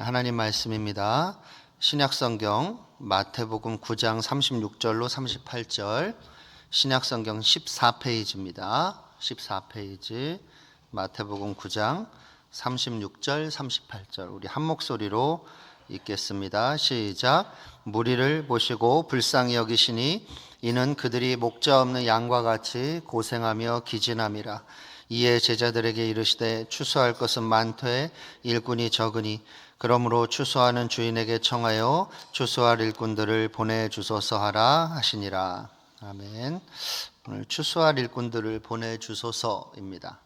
하나님 말씀입니다. 신약성경 마태복음 9장 36절로 38절, 신약성경 14페이지입니다. 14페이지 마태복음 9장 36절 38절 우리 한 목소리로 읽겠습니다. 시작. 무리를 보시고 불쌍히 여기시니 이는 그들이 목자 없는 양과 같이 고생하며 기진함이라. 이에 제자들에게 이르시되 추수할 것은 많되 일꾼이 적으니 그러므로 추수하는 주인에게 청하여 추수할 일꾼들을 보내주소서 하라 하시니라. 아멘. 오늘 추수할 일꾼들을 보내주소서입니다.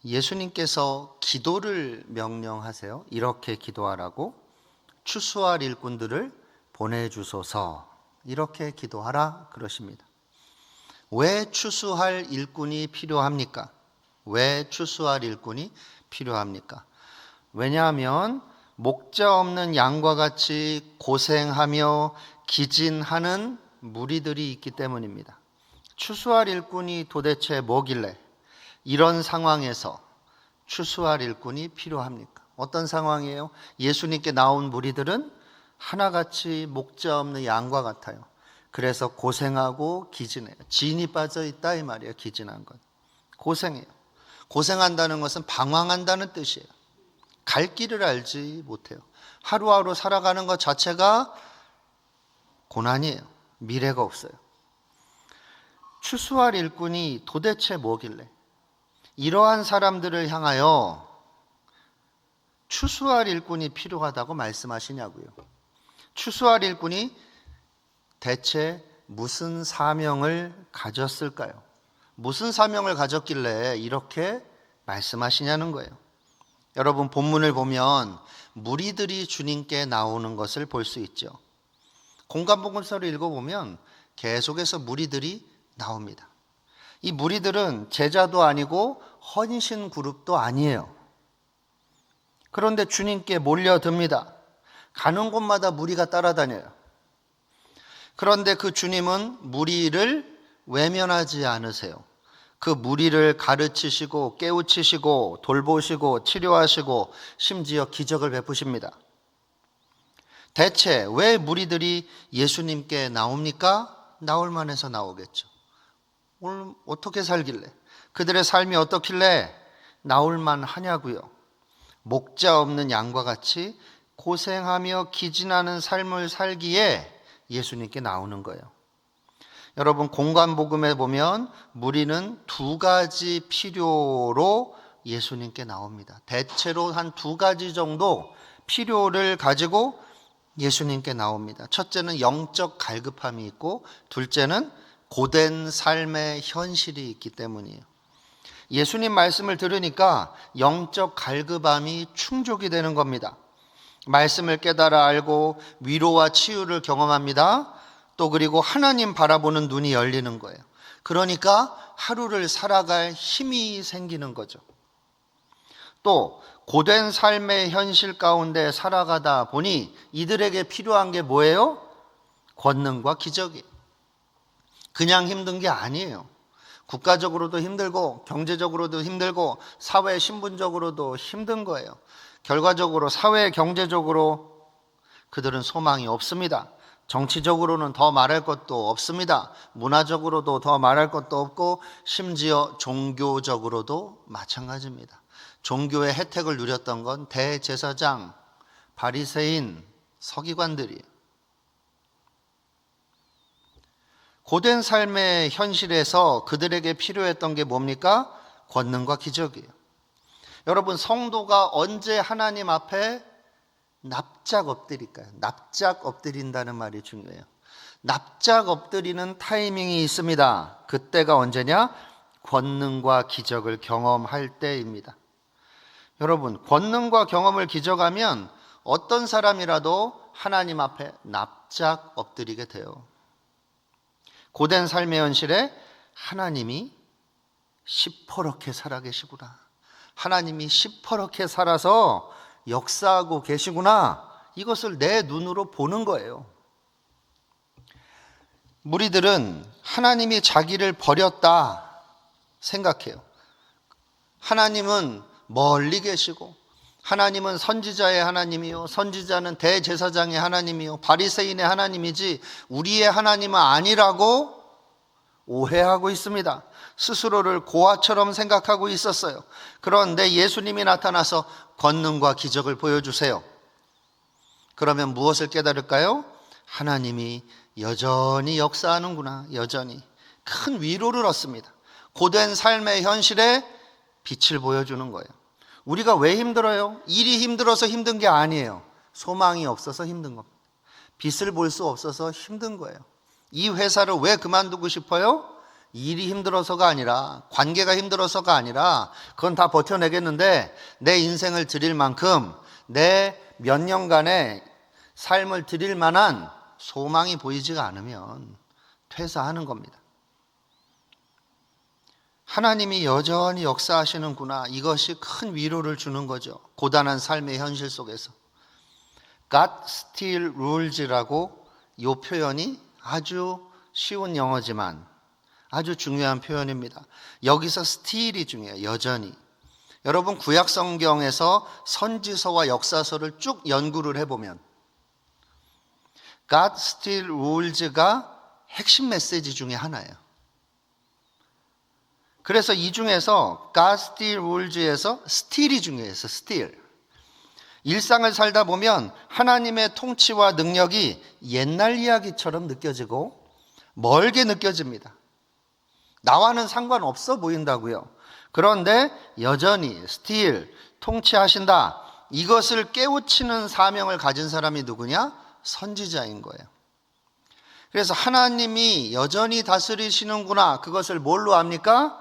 예수님께서 기도를 명령하세요. 이렇게 기도하라고. 추수할 일꾼들을 보내주소서, 이렇게 기도하라 그러십니다. 왜 추수할 일꾼이 필요합니까? 왜 추수할 일꾼이 필요합니까? 왜냐하면 목자 없는 양과 같이 고생하며 기진하는 무리들이 있기 때문입니다. 추수할 일꾼이 도대체 뭐길래 이런 상황에서 추수할 일꾼이 필요합니까? 어떤 상황이에요? 예수님께 나온 무리들은 하나같이 목자 없는 양과 같아요. 그래서 고생하고 기진해요. 진이 빠져 있다 이 말이에요. 기진한 건 고생해요. 고생한다는 것은 방황한다는 뜻이에요. 갈 길을 알지 못해요. 하루하루 살아가는 것 자체가 고난이에요. 미래가 없어요. 추수할 일꾼이 도대체 뭐길래 이러한 사람들을 향하여 추수할 일꾼이 필요하다고 말씀하시냐고요. 추수할 일꾼이 대체 무슨 사명을 가졌을까요? 무슨 사명을 가졌길래 이렇게 말씀하시냐는 거예요. 여러분, 본문을 보면 무리들이 주님께 나오는 것을 볼 수 있죠. 공관복음서를 읽어보면 계속해서 무리들이 나옵니다. 이 무리들은 제자도 아니고 헌신 그룹도 아니에요. 그런데 주님께 몰려듭니다. 가는 곳마다 무리가 따라다녀요. 그런데 그 주님은 무리를 외면하지 않으세요. 그 무리를 가르치시고 깨우치시고 돌보시고 치료하시고 심지어 기적을 베푸십니다. 대체 왜 무리들이 예수님께 나옵니까? 나올 만해서 나오겠죠. 오늘 어떻게 살길래, 그들의 삶이 어떻길래 나올 만하냐고요. 목자 없는 양과 같이 고생하며 기진하는 삶을 살기에 예수님께 나오는 거예요. 여러분, 공관복음에 보면 무리는 두 가지 필요로 예수님께 나옵니다. 대체로 한 두 가지 정도 필요를 가지고 예수님께 나옵니다. 첫째는 영적 갈급함이 있고, 둘째는 고된 삶의 현실이 있기 때문이에요. 예수님 말씀을 들으니까 영적 갈급함이 충족이 되는 겁니다. 말씀을 깨달아 알고 위로와 치유를 경험합니다. 또 그리고 하나님 바라보는 눈이 열리는 거예요. 그러니까 하루를 살아갈 힘이 생기는 거죠. 또 고된 삶의 현실 가운데 살아가다 보니 이들에게 필요한 게 뭐예요? 권능과 기적이에요. 그냥 힘든 게 아니에요. 국가적으로도 힘들고 경제적으로도 힘들고 사회 신분적으로도 힘든 거예요. 결과적으로 사회 경제적으로 그들은 소망이 없습니다. 정치적으로는 더 말할 것도 없습니다. 문화적으로도 더 말할 것도 없고 심지어 종교적으로도 마찬가지입니다. 종교의 혜택을 누렸던 건 대제사장, 바리새인, 서기관들이에요. 고된 삶의 현실에서 그들에게 필요했던 게 뭡니까? 권능과 기적이에요. 여러분, 성도가 언제 하나님 앞에 납작 엎드릴까요? 납작 엎드린다는 말이 중요해요. 납작 엎드리는 타이밍이 있습니다. 그때가 언제냐? 권능과 기적을 경험할 때입니다. 여러분, 권능과 경험을 기적하면 어떤 사람이라도 하나님 앞에 납작 엎드리게 돼요. 고된 삶의 현실에 하나님이 시퍼렇게 살아계시구나, 하나님이 시퍼렇게 살아서 역사하고 계시구나, 이것을 내 눈으로 보는 거예요. 무리들은 하나님이 자기를 버렸다 생각해요. 하나님은 멀리 계시고 하나님은 선지자의 하나님이요, 선지자는 대제사장의 하나님이요, 바리새인의 하나님이지 우리의 하나님은 아니라고 오해하고 있습니다. 스스로를 고아처럼 생각하고 있었어요. 그런데 예수님이 나타나서 권능과 기적을 보여주세요. 그러면 무엇을 깨달을까요? 하나님이 여전히 역사하는구나. 여전히 큰 위로를 얻습니다. 고된 삶의 현실에 빛을 보여주는 거예요. 우리가 왜 힘들어요? 일이 힘들어서 힘든 게 아니에요. 소망이 없어서 힘든 겁니다. 빛을 볼 수 없어서 힘든 거예요. 이 회사를 왜 그만두고 싶어요? 일이 힘들어서가 아니라, 관계가 힘들어서가 아니라, 그건 다 버텨내겠는데 내 인생을 드릴 만큼, 내 몇 년간의 삶을 드릴 만한 소망이 보이지가 않으면 퇴사하는 겁니다. 하나님이 여전히 역사하시는구나. 이것이 큰 위로를 주는 거죠. 고단한 삶의 현실 속에서. God still rules라고 이 표현이 아주 쉬운 영어지만 아주 중요한 표현입니다. 여기서 still이 중요해요. 여전히. 여러분 구약 성경에서 선지서와 역사서를 쭉 연구를 해보면 God still rules가 핵심 메시지 중에 하나예요. 그래서 이 중에서 God still rules에서 still이 중요해서 still. 일상을 살다 보면 하나님의 통치와 능력이 옛날 이야기처럼 느껴지고 멀게 느껴집니다. 나와는 상관없어 보인다고요. 그런데 여전히 still 통치하신다. 이것을 깨우치는 사명을 가진 사람이 누구냐? 선지자인 거예요. 그래서 하나님이 여전히 다스리시는구나. 그것을 뭘로 압니까?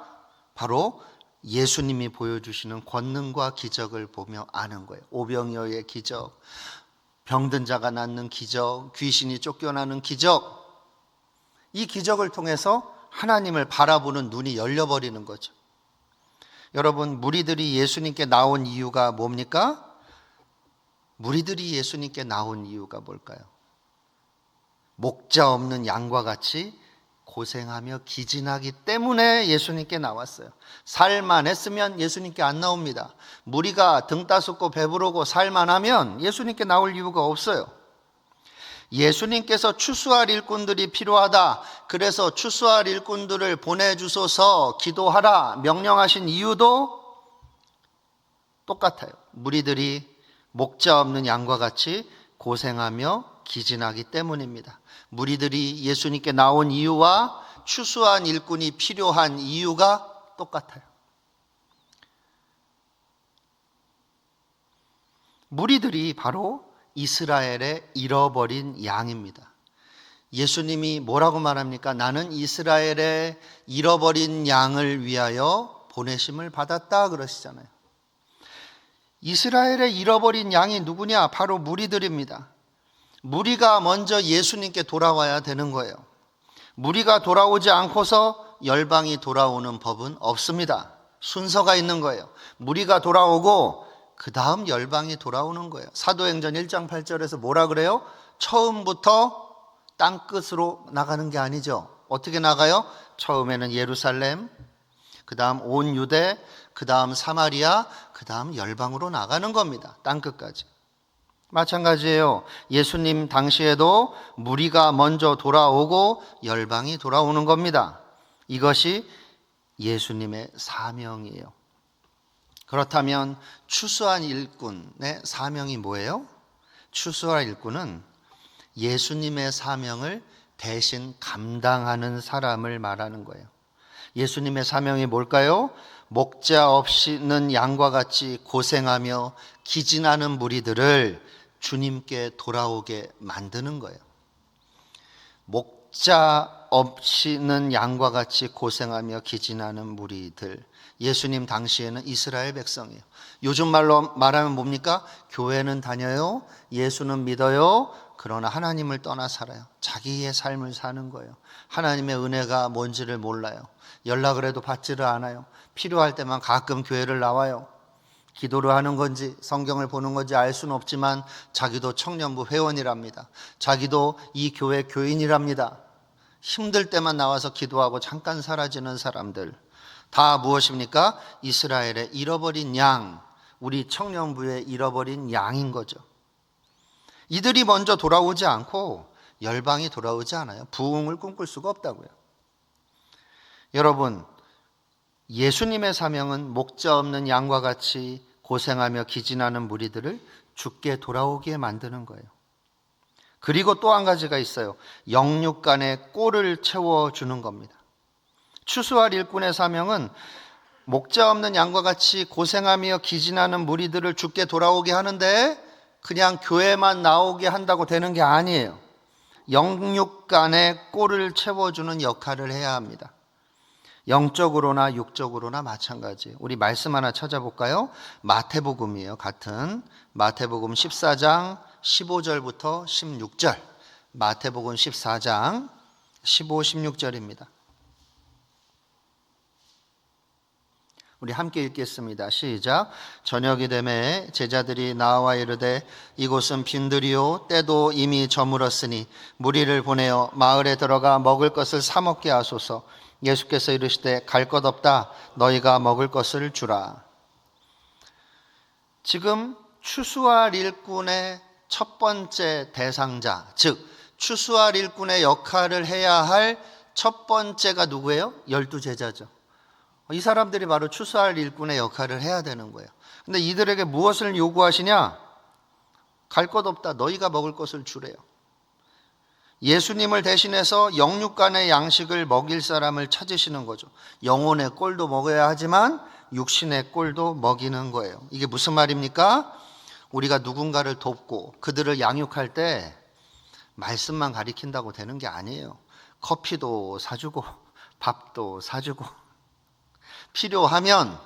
바로 예수님이 보여주시는 권능과 기적을 보며 아는 거예요. 오병이어의 기적, 병든 자가 낫는 기적, 귀신이 쫓겨나는 기적. 이 기적을 통해서 하나님을 바라보는 눈이 열려버리는 거죠. 여러분, 무리들이 예수님께 나온 이유가 뭡니까? 무리들이 예수님께 나온 이유가 뭘까요? 목자 없는 양과 같이 고생하며 기진하기 때문에 예수님께 나왔어요. 살만 했으면 예수님께 안 나옵니다. 무리가 등 따숩고 배부르고 살만하면 예수님께 나올 이유가 없어요. 예수님께서 추수할 일꾼들이 필요하다. 그래서 추수할 일꾼들을 보내주소서 기도하라 명령하신 이유도 똑같아요. 무리들이 목자 없는 양과 같이 고생하며 기진하기 때문입니다. 무리들이 예수님께 나온 이유와 추수한 일꾼이 필요한 이유가 똑같아요. 무리들이 바로 이스라엘의 잃어버린 양입니다. 예수님이 뭐라고 말합니까? 나는 이스라엘의 잃어버린 양을 위하여 보내심을 받았다 그러시잖아요. 이스라엘의 잃어버린 양이 누구냐? 바로 무리들입니다. 무리가 먼저 예수님께 돌아와야 되는 거예요. 무리가 돌아오지 않고서 열방이 돌아오는 법은 없습니다. 순서가 있는 거예요. 무리가 돌아오고 그 다음 열방이 돌아오는 거예요. 사도행전 1장 8절에서 뭐라 그래요? 처음부터 땅끝으로 나가는 게 아니죠. 어떻게 나가요? 처음에는 예루살렘, 그 다음 온 유대, 그 다음 사마리아, 그 다음 열방으로 나가는 겁니다. 땅끝까지. 마찬가지예요. 예수님 당시에도 무리가 먼저 돌아오고 열방이 돌아오는 겁니다. 이것이 예수님의 사명이에요. 그렇다면 추수한 일꾼의 사명이 뭐예요? 추수할 일꾼은 예수님의 사명을 대신 감당하는 사람을 말하는 거예요. 예수님의 사명이 뭘까요? 목자 없이는 양과 같이 고생하며 기진하는 무리들을 주님께 돌아오게 만드는 거예요. 목자 없이는 양과 같이 고생하며 기진하는 무리들. 예수님 당시에는 이스라엘 백성이에요. 요즘 말로 말하면 뭡니까? 교회는 다녀요, 예수는 믿어요, 그러나 하나님을 떠나 살아요. 자기의 삶을 사는 거예요. 하나님의 은혜가 뭔지를 몰라요. 연락을 해도 받지를 않아요. 필요할 때만 가끔 교회를 나와요. 기도를 하는 건지 성경을 보는 건지 알 수는 없지만 자기도 청년부 회원이랍니다. 자기도 이 교회 교인이랍니다. 힘들 때만 나와서 기도하고 잠깐 사라지는 사람들. 다 무엇입니까? 이스라엘의 잃어버린 양, 우리 청년부의 잃어버린 양인 거죠. 이들이 먼저 돌아오지 않고 열방이 돌아오지 않아요. 부흥을 꿈꿀 수가 없다고요. 여러분, 예수님의 사명은 목자 없는 양과 같이 고생하며 기진하는 무리들을 주께 돌아오게 만드는 거예요. 그리고 또 한 가지가 있어요. 영육간의 꼴을 채워주는 겁니다. 추수할 일꾼의 사명은 목자 없는 양과 같이 고생하며 기진하는 무리들을 주께 돌아오게 하는데 그냥 교회만 나오게 한다고 되는 게 아니에요. 영육간의 꼴을 채워주는 역할을 해야 합니다. 영적으로나 육적으로나 마찬가지예요. 우리 말씀 하나 찾아볼까요? 마태복음이에요. 같은 마태복음 14장 15절부터 16절. 마태복음 14장 15, 16절입니다. 우리 함께 읽겠습니다. 시작. 저녁이 되매 제자들이 나와 이르되 이곳은 빈들이요 때도 이미 저물었으니 무리를 보내어 마을에 들어가 먹을 것을 사 먹게 하소서. 예수께서 이르시되 갈 것 없다. 너희가 먹을 것을 주라. 지금 추수할 일꾼의 첫 번째 대상자, 즉 추수할 일꾼의 역할을 해야 할 첫 번째가 누구예요? 12제자죠. 이 사람들이 바로 추수할 일꾼의 역할을 해야 되는 거예요. 근데 이들에게 무엇을 요구하시냐? 갈 것 없다. 너희가 먹을 것을 주래요. 예수님을 대신해서 영육간의 양식을 먹일 사람을 찾으시는 거죠. 영혼의 꼴도 먹어야 하지만 육신의 꼴도 먹이는 거예요. 이게 무슨 말입니까? 우리가 누군가를 돕고 그들을 양육할 때 말씀만 가리킨다고 되는 게 아니에요. 커피도 사주고 밥도 사주고 필요하면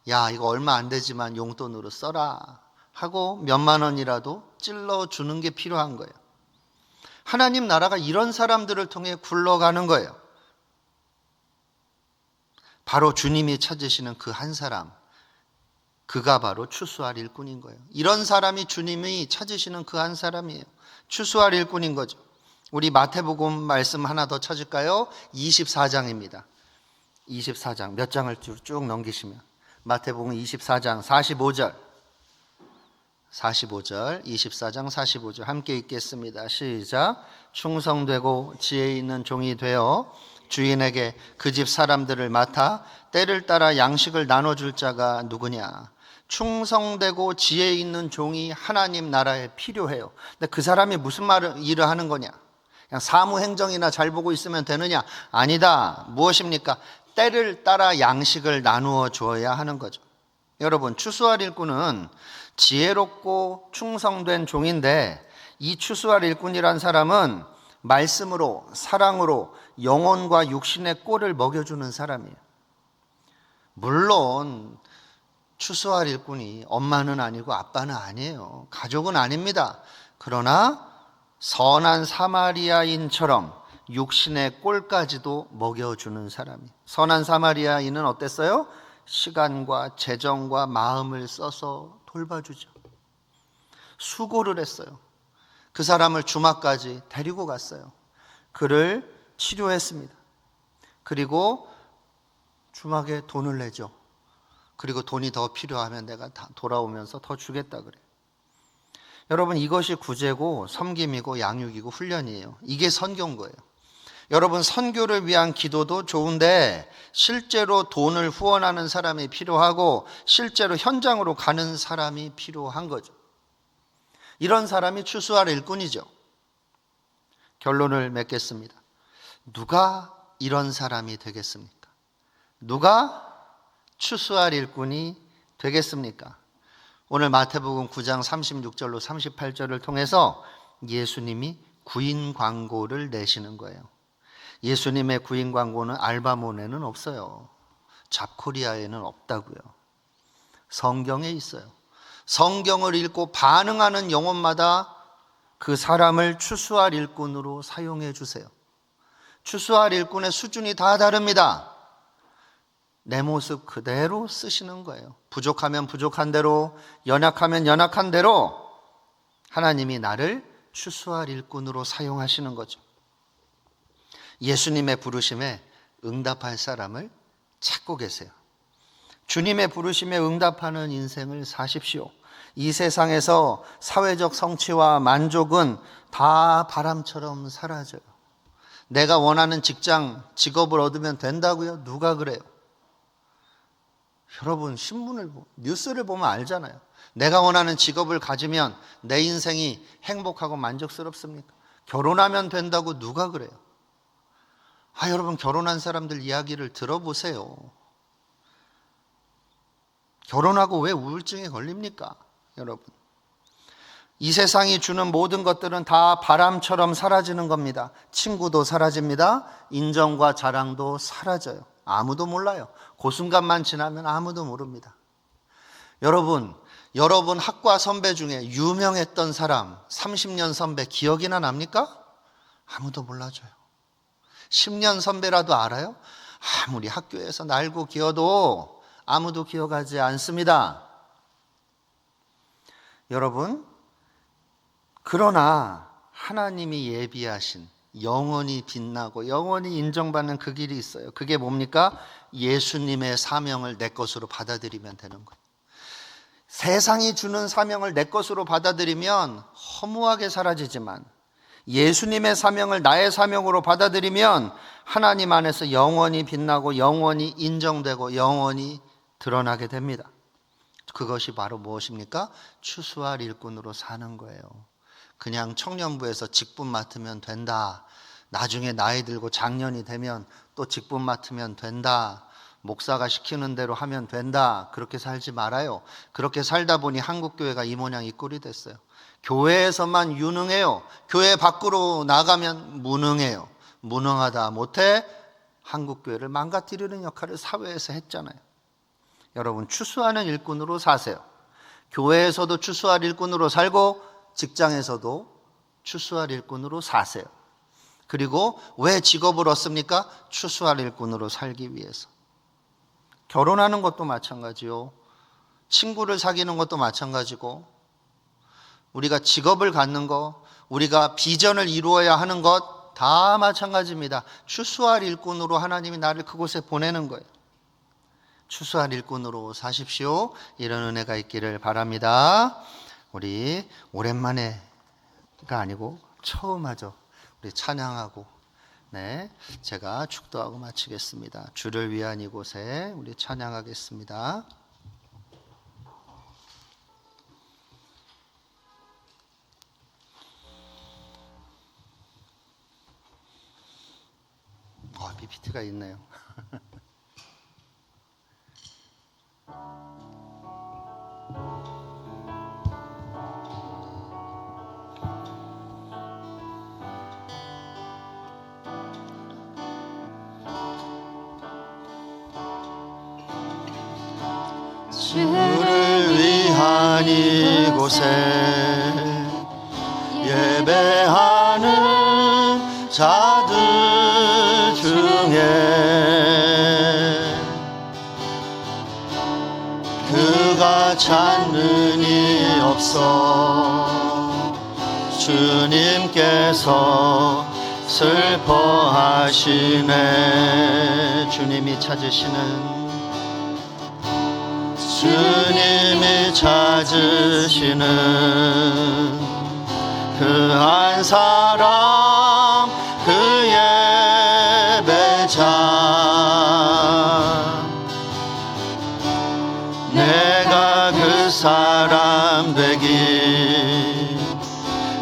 야 이거 얼마 안 되지만 용돈으로 써라 하고 몇만 원이라도 찔러주는 게 필요한 거예요. 하나님 나라가 이런 사람들을 통해 굴러가는 거예요. 바로 주님이 찾으시는 그 한 사람, 그가 바로 추수할 일꾼인 거예요. 이런 사람이 주님이 찾으시는 그 한 사람이에요. 추수할 일꾼인 거죠. 우리 마태복음 말씀 하나 더 찾을까요? 24장입니다. 24장 몇 장을 쭉 넘기시면 마태복음 24장 45절 24장 45절 함께 읽겠습니다. 시작. 충성되고 지혜 있는 종이 되어 주인에게 그 집 사람들을 맡아 때를 따라 양식을 나눠줄 자가 누구냐. 충성되고 지혜 있는 종이 하나님 나라에 필요해요. 근데 그 사람이 무슨 일을 하는 거냐? 그냥 사무행정이나 잘 보고 있으면 되느냐? 아니다. 무엇입니까? 때를 따라 양식을 나누어 주어야 하는 거죠. 여러분, 추수할 일꾼은 지혜롭고 충성된 종인데 이 추수할 일꾼이란 사람은 말씀으로 사랑으로 영혼과 육신의 꼴을 먹여주는 사람이에요. 물론 추수할 일꾼이 엄마는 아니고 아빠는 아니에요. 가족은 아닙니다. 그러나 선한 사마리아인처럼 육신의 꼴까지도 먹여주는 사람이에요. 선한 사마리아인은 어땠어요? 시간과 재정과 마음을 써서 돌봐주죠. 수고를 했어요. 그 사람을 주막까지 데리고 갔어요. 그를 치료했습니다. 그리고 주막에 돈을 내죠. 그리고 돈이 더 필요하면 내가 다 돌아오면서 더 주겠다 그래요. 여러분, 이것이 구제고 섬김이고 양육이고 훈련이에요. 이게 선교인 거예요. 여러분, 선교를 위한 기도도 좋은데 실제로 돈을 후원하는 사람이 필요하고 실제로 현장으로 가는 사람이 필요한 거죠. 이런 사람이 추수할 일꾼이죠. 결론을 맺겠습니다. 누가 이런 사람이 되겠습니까? 누가 추수할 일꾼이 되겠습니까? 오늘 마태복음 9장 36절로 38절을 통해서 예수님이 구인 광고를 내시는 거예요. 예수님의 구인 광고는 알바몬에는 없어요. 잡코리아에는 없다고요. 성경에 있어요. 성경을 읽고 반응하는 영혼마다 그 사람을 추수할 일꾼으로 사용해 주세요. 추수할 일꾼의 수준이 다 다릅니다. 내 모습 그대로 쓰시는 거예요. 부족하면 부족한 대로, 연약하면 연약한 대로 하나님이 나를 추수할 일꾼으로 사용하시는 거죠. 예수님의 부르심에 응답할 사람을 찾고 계세요. 주님의 부르심에 응답하는 인생을 사십시오. 이 세상에서 사회적 성취와 만족은 다 바람처럼 사라져요. 내가 원하는 직장, 직업을 얻으면 된다고요? 누가 그래요? 여러분, 뉴스를 보면 알잖아요. 내가 원하는 직업을 가지면 내 인생이 행복하고 만족스럽습니까? 결혼하면 된다고 누가 그래요? 여러분, 결혼한 사람들 이야기를 들어보세요. 결혼하고 왜 우울증에 걸립니까? 여러분, 이 세상이 주는 모든 것들은 다 바람처럼 사라지는 겁니다. 친구도 사라집니다. 인정과 자랑도 사라져요. 아무도 몰라요. 그 순간만 지나면 아무도 모릅니다. 여러분 학과 선배 중에 유명했던 사람 30년 선배 기억이나 납니까? 아무도 몰라줘요. 10년 선배라도 알아요? 아무리 학교에서 날고 기어도 아무도 기억하지 않습니다. 여러분, 그러나 하나님이 예비하신 영원히 빛나고 영원히 인정받는 그 길이 있어요. 그게 뭡니까? 예수님의 사명을 내 것으로 받아들이면 되는 거예요. 세상이 주는 사명을 내 것으로 받아들이면 허무하게 사라지지만 예수님의 사명을 나의 사명으로 받아들이면 하나님 안에서 영원히 빛나고 영원히 인정되고 영원히 드러나게 됩니다. 그것이 바로 무엇입니까? 추수할 일꾼으로 사는 거예요. 그냥 청년부에서 직분 맡으면 된다. 나중에 나이 들고 장년이 되면 또 직분 맡으면 된다. 목사가 시키는 대로 하면 된다. 그렇게 살지 말아요. 그렇게 살다 보니 한국교회가 이 모양 이 꼴이 됐어요. 교회에서만 유능해요. 교회 밖으로 나가면 무능해요. 무능하다 못해 한국교회를 망가뜨리는 역할을 사회에서 했잖아요. 여러분, 추수하는 일꾼으로 사세요. 교회에서도 추수할 일꾼으로 살고 직장에서도 추수할 일꾼으로 사세요. 그리고 왜 직업을 얻습니까? 추수할 일꾼으로 살기 위해서. 결혼하는 것도 마찬가지요. 친구를 사귀는 것도 마찬가지고, 우리가 직업을 갖는 것, 우리가 비전을 이루어야 하는 것 다 마찬가지입니다. 추수할 일꾼으로 하나님이 나를 그곳에 보내는 거예요. 추수할 일꾼으로 사십시오. 이런 은혜가 있기를 바랍니다. 우리 오랜만에가 아니고 처음 하죠. 우리 찬양하고 제가 축도하고 마치겠습니다. 주를 위한 이곳에 우리 찬양하겠습니다. PPT가 있네요. 주를 위한 이곳에 예배하는 자들 중에 그가 찾는 이 없어 주님께서 슬퍼하시네. 주님이 찾으시는 그 한 사람 그 예배자 내가 그 사람 되기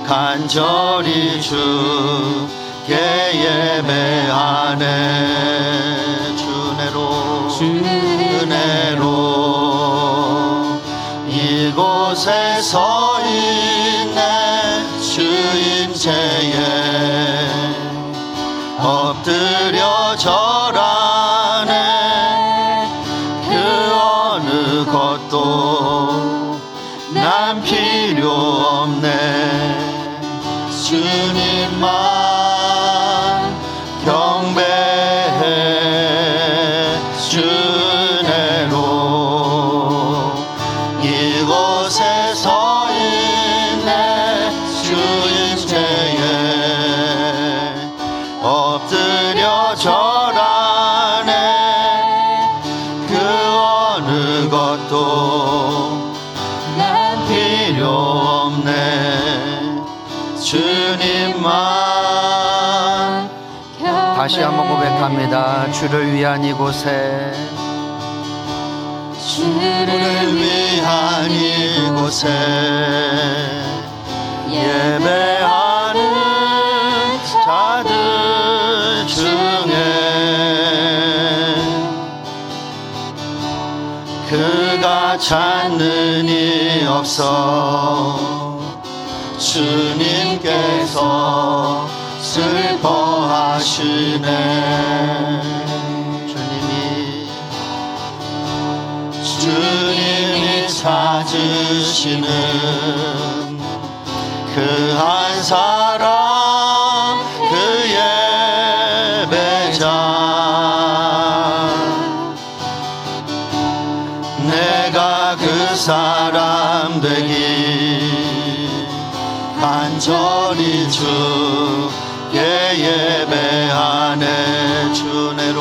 간절히 주께 예배하네. 은혜로 이곳에 서 있네. 주임제에 엎드려 절하네. 그 어느 것도 난 필요 없네. 주님만 경배해. 주내로 이곳에 서 있네. 주임제에 엎드려 절하네. 그 어느 없네. 주님만. 다시 한번 고백합니다. 주를 위한 이곳에, 주를 위한 이곳에 예배하는 자들 중에 그가 찾는 이 없어. 주님께서 슬퍼하시네. 주님이 찾으시는 그 한 사람, 그 예배자. 내가 그 사람 되기 간절히 주께 예배하네. 주내로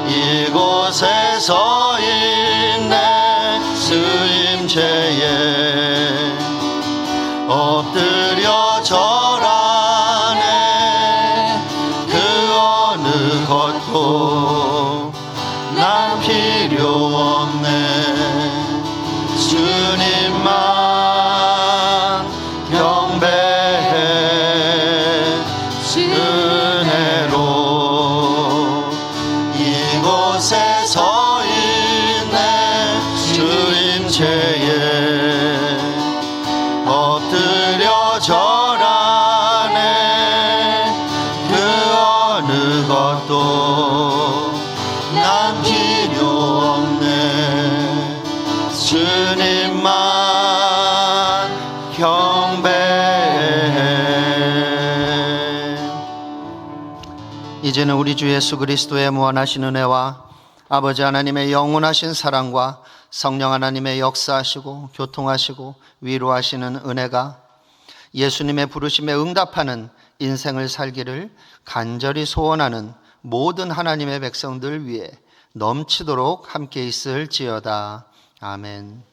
이곳에 서 있네. 주임체에 엎드려 절하네. 그 어느 것도 난 필요 없네. 주님만 경배해. 은혜로 이곳에 서 있네. 주임체에 엎드려 절하네. 그 어느 것도 난 필요 없네. 주님만 경배해. 이제는 우리 주 예수 그리스도의 무한하신 은혜와 아버지 하나님의 영원하신 사랑과 성령 하나님의 역사하시고 교통하시고 위로하시는 은혜가 예수님의 부르심에 응답하는 인생을 살기를 간절히 소원하는 모든 하나님의 백성들 위해 넘치도록 함께 있을지어다. 아멘.